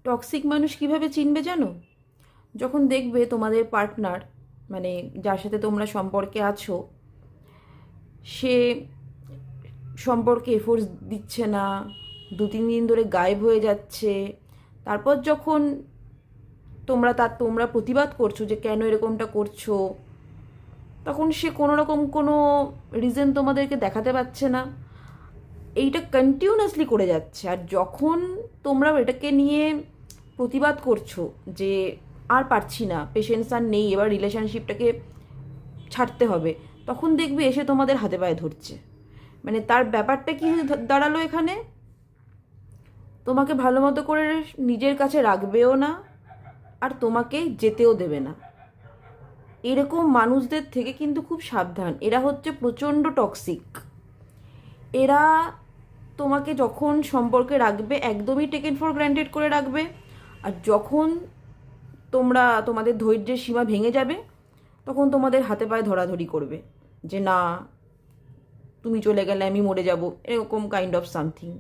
Toxic মানুষ কিভাবে চিনবে জানো? যখন দেখবে তোমাদের পার্টনার, মানে যার সাথে তোমরা সম্পর্কে আছো, সে সম্পর্কে এফোর্টস দিচ্ছে না, 2-3 দিন ধরে গায়েব হয়ে যাচ্ছে। তারপর যখন তোমরা প্রতিবাদ করছো যে কেন এরকমটা করছো, তখন সে কোনো রকম কোনো রিজন তোমাদেরকে দেখাতে পারছে না। এইটা কন্টিনিউয়াসলি করে যাচ্ছে। আর যখন তোমরা এটাকে নিয়ে প্রতিবাদ করছো যে আর পারছি না, পেশেন্স আর নেই, এবার রিলেশনশিপটাকে ছাড়তে হবে, তখন দেখবে এসে তোমাদের হাতে পায়ে ধরছে। মানে তার ব্যাপারটা কি দাঁড়ালো এখানে? তোমাকে ভালো মতো করে নিজের কাছে রাখবেও না, আর তোমাকে যেতেও দেবে না। এরকম মানুষদের থেকে কিন্তু খুব সাবধান। এরা হচ্ছে প্রচণ্ড টক্সিক। এরা তোমাকে যখন সম্পর্কে রাখবে একদমই টেকেন ফর গ্র্যান্টেড করে রাখবে, আর যখন তোমাদের ধৈর্যের সীমা ভেঙে যাবে, তখন তোমাদের হাতে পায়ে ধরাধরি করবে যে না, তুমি চলে গেলে আমি মরে যাব, এরকম কাইন্ড অফ সামথিং।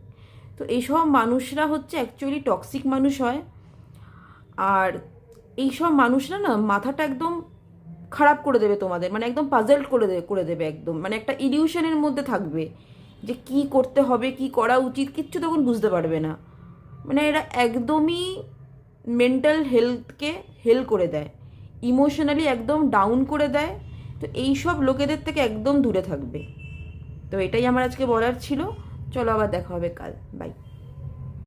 তো এইসব মানুষরা হচ্ছে অ্যাকচুয়ালি টক্সিক মানুষ হয়। আর এইসব মানুষরা না মাথাটা একদম খারাপ করে দেবে তোমাদের, মানে একদম পাজেলড করে দেবে একদম, মানে একটা ইলিউশনের মধ্যে থাকবে যে কি করতে হবে, কি করা উচিত, কিচ্ছু তখন বুঝতে পারবে না। মানে এরা একদমই মেন্টাল হেলথকে হেল করে দেয়, ইমোশনালি একদম ডাউন করে দেয়। তো এই সব লোকেদের থেকে একদম দূরে থাকবে। তো এটাই আমার আজকে বলার ছিল। চলো আবার দেখা হবে কাল। বাই।